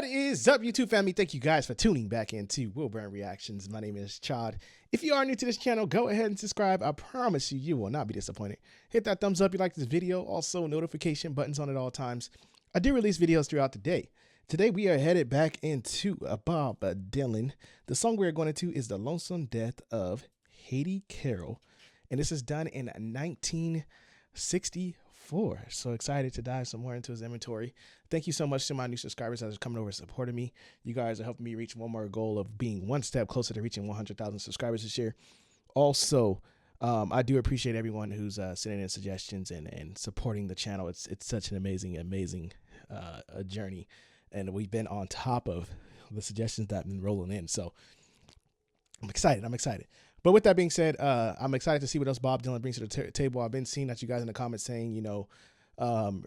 What is up, YouTube family? Thank you guys for tuning back into Wilburn Reactions. My name is Chod. If you are new to this channel, go ahead and subscribe. I promise you, you will not be disappointed. Hit that thumbs up if you like this video. Also, notification buttons on at all times. I do release videos throughout the day. Today, we are headed back into Bob Dylan. The song we're going to is The Lonesome Death of Hattie Carroll. And this is done in 1964. So excited to dive some more into his inventory. Thank you so much to my new subscribers that are coming over and supporting me. You guys are helping me reach one more goal of being one step closer to reaching 100,000 subscribers this year. Also, I do appreciate everyone who's sending in suggestions and supporting the channel. It's such an amazing journey, and we've been on top of the suggestions that have been rolling in. So I'm excited. But with that being said, I'm excited to see what else Bob Dylan brings to the table. I've been seeing that you guys in the comments saying, you know,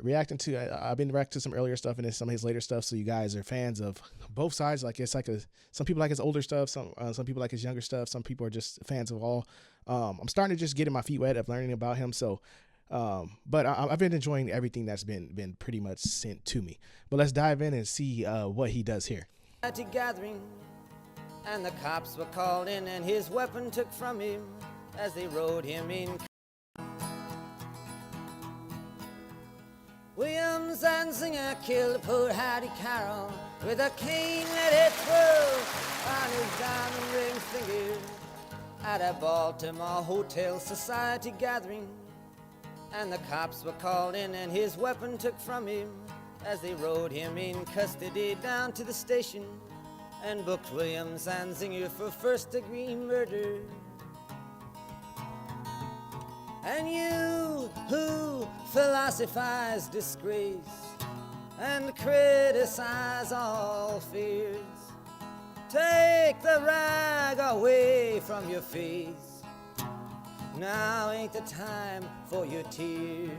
reacting to, I've been reacting to some earlier stuff and then some of his later stuff. So you guys are fans of both sides. Like it's like some people like his older stuff, some people like his younger stuff. Some people are just fans of all. I'm starting to just get my feet wet of learning about him. So, but I've been enjoying everything that's been pretty much sent to me. But let's dive in and see what he does here. Gathering, and the cops were called in, and his weapon took from him as they rode him in. Williams and Singer killed poor Hattie Carroll with a cane let it twirl on his diamond ring finger at a Baltimore Hotel Society gathering. And the cops were called in, and his weapon took from him as they rode him in custody down to the station and booked Williams and Singer for first-degree murder. And you who philosophize disgrace and criticize all fears, take the rag away from your face. Now ain't the time for your tears.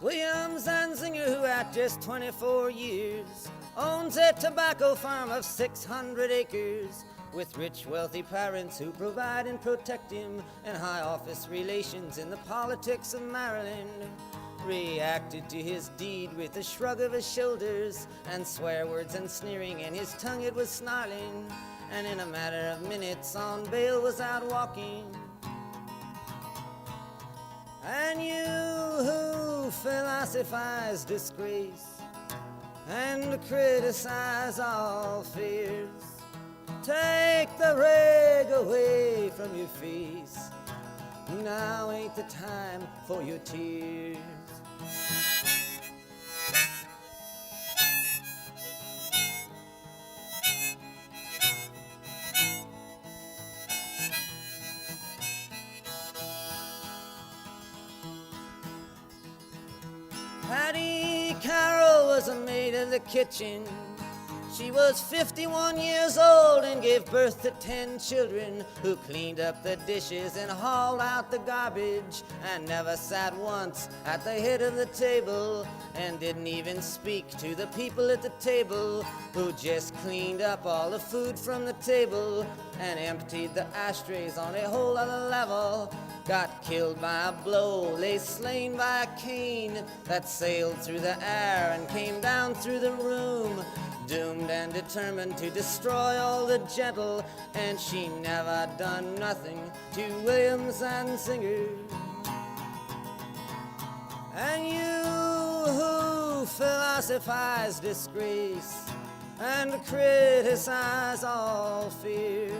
Williams and Singer, who at just 24 years owns a tobacco farm of 600 acres, with rich, wealthy parents who provide and protect him, and high office relations in the politics of Maryland, reacted to his deed with a shrug of his shoulders and swear words and sneering, and his tongue it was snarling, and in a matter of minutes on bail was out walking. And you who philosophize disgrace and criticize all fears, take the rag away from your face. Now ain't the time for your tears. Hattie Carroll was a maid of the kitchen. She was 51 years old and gave birth to 10 children, who cleaned up the dishes and hauled out the garbage, and never sat once at the head of the table, and didn't even speak to the people at the table, who just cleaned up all the food from the table and emptied the ashtrays on a whole other level. Got killed by a blow, lay slain by a cane that sailed through the air and came down through the room, doomed and determined to destroy all the gentle, and she never done nothing to Williams and Singer. And you who philosophize disgrace and criticize all fears,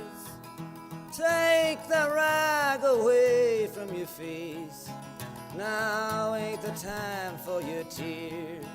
take the rag away from your face. Now ain't the time for your tears.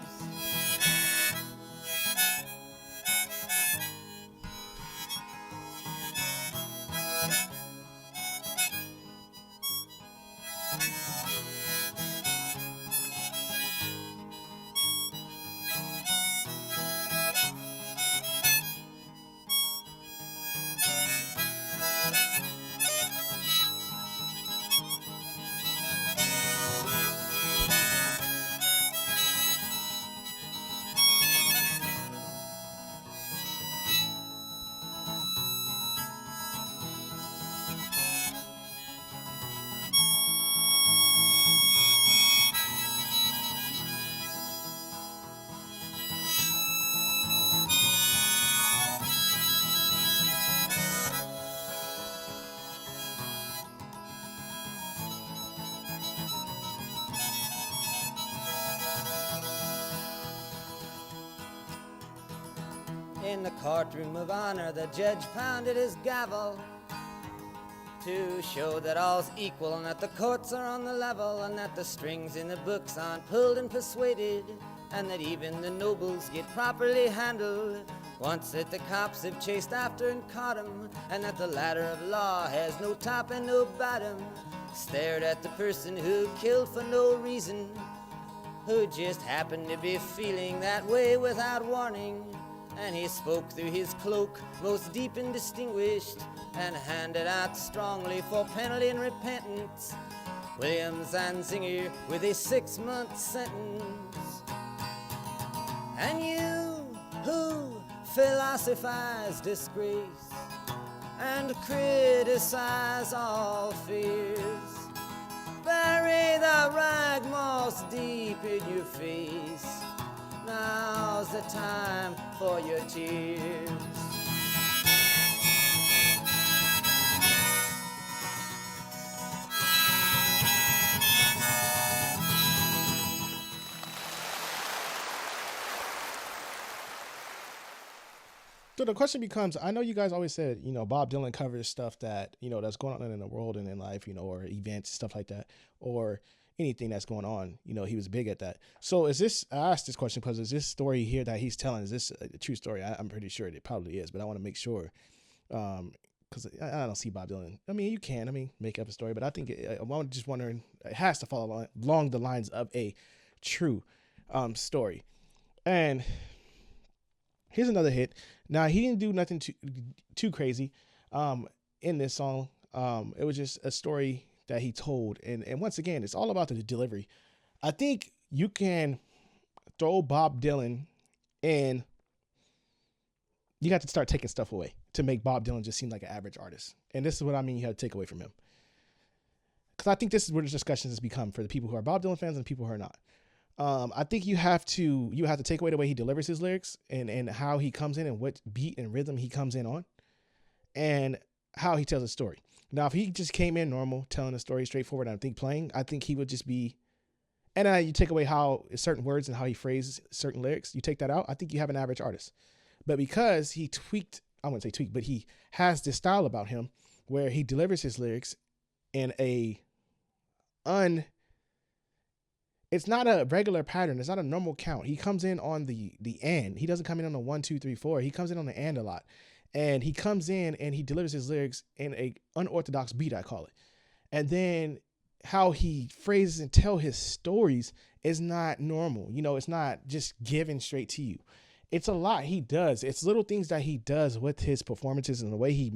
In the courtroom of honor, the judge pounded his gavel to show that all's equal and that the courts are on the level and that the strings in the books aren't pulled and persuaded and that even the nobles get properly handled once that the cops have chased after and caught 'em, and that the ladder of law has no top and no bottom. Stared at the person who killed for no reason, who just happened to be feeling that way without warning. And he spoke through his cloak, most deep and distinguished, and handed out strongly for penalty and repentance Williams and Zinger with a 6-month sentence. And you who philosophize disgrace and criticize all fears, bury the rag moss deep in your face. Now's the time for your tears. So the question becomes, I know you guys always said, you know, Bob Dylan covers stuff that, you know, that's going on in the world and in life, you know, or events, stuff like that, or anything that's going on. You know, he was big at that. So is this, I asked this question because is this story here that he's telling, is this a true story? I'm pretty sure it probably is, but I want to make sure, because I don't see Bob Dylan. I mean, you can, make up a story, but I think I'm just wondering, it has to follow along the lines of a true story. And here's another hit. Now, he didn't do nothing too crazy in this song. It was just a story that he told. And once again, it's all about the delivery. I think you can throw Bob Dylan and you got to start taking stuff away to make Bob Dylan just seem like an average artist. And this is what I mean you have to take away from him. Because I think this is where the discussions has become for the people who are Bob Dylan fans and people who are not. I think you have to take away the way he delivers his lyrics and how he comes in and what beat and rhythm he comes in on and how he tells a story. Now, if he just came in normal, telling a story straightforward, and I think he would just be, and you take away how certain words and how he phrases certain lyrics, you take that out, I think you have an average artist. But because he I wouldn't say tweaked, but he has this style about him where he delivers his lyrics in it's not a regular pattern. It's not a normal count. He comes in on the and. He doesn't come in on the 1, 2, 3, 4. He comes in on the and a lot. And he comes in and he delivers his lyrics in a unorthodox beat, I call it. And then how he phrases and tell his stories is not normal. You know, it's not just given straight to you. It's a lot he does. It's little things that he does with his performances and the way he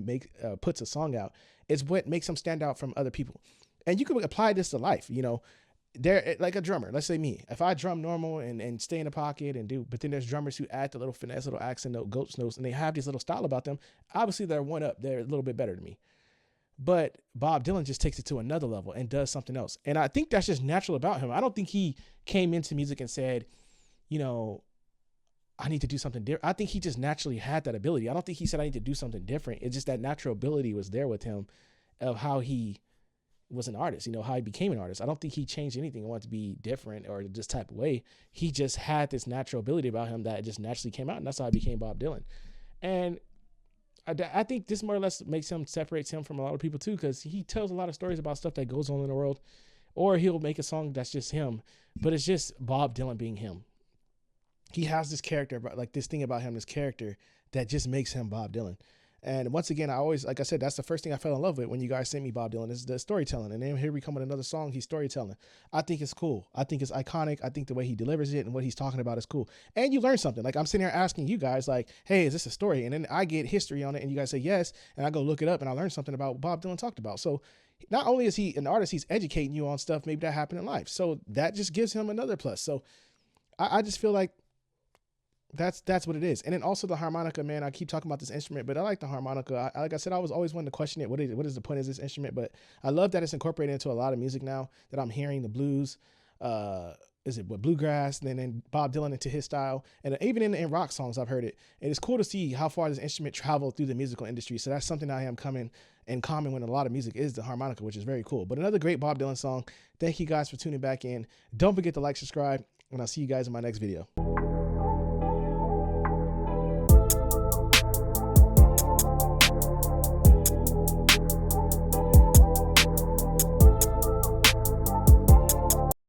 puts a song out is what makes him stand out from other people. And you can apply this to life, you know. They're like a drummer. Let's say me. If I drum normal and stay in the pocket but then there's drummers who add the little finesse, little accent note, ghost notes, and they have this little style about them. Obviously, they're one up. They're a little bit better than me. But Bob Dylan just takes it to another level and does something else. And I think that's just natural about him. I don't think he came into music and said, you know, I need to do something different. I think he just naturally had that ability. I don't think he said I need to do something different. It's just that natural ability was there with him of how he was an artist, you know, how he became an artist. I don't think he changed anything and wanted to be different or this type of way. He just had this natural ability about him that just naturally came out, and that's how he became Bob Dylan. And I think this more or less separates him from a lot of people too, because he tells a lot of stories about stuff that goes on in the world, or he'll make a song that's just him, but it's just Bob Dylan being him. He has this character, like this thing about him, this character that just makes him Bob Dylan. And once again, I always, like I said, that's the first thing I fell in love with when you guys sent me Bob Dylan is the storytelling. And then here we come with another song, he's storytelling. I think it's cool. I think it's iconic. I think the way he delivers it and what he's talking about is cool. And you learn something. Like I'm sitting here asking you guys like, hey, is this a story? And then I get history on it and you guys say yes. And I go look it up and I learn something about what Bob Dylan talked about. So not only is he an artist, he's educating you on stuff maybe that happened in life. So that just gives him another plus. So I just feel like that's what it is. And then also the harmonica, man, I keep talking about this instrument, but I like the harmonica. Like I said, I was always wanting to question it. What is the point of this instrument? But I love that it's incorporated into a lot of music now that I'm hearing the blues, bluegrass, and then Bob Dylan into his style. And even in rock songs, I've heard it. And it's cool to see how far this instrument traveled through the musical industry. So that's something I am coming in common with a lot of music is the harmonica, which is very cool. But another great Bob Dylan song. Thank you guys for tuning back in. Don't forget to like, subscribe, and I'll see you guys in my next video.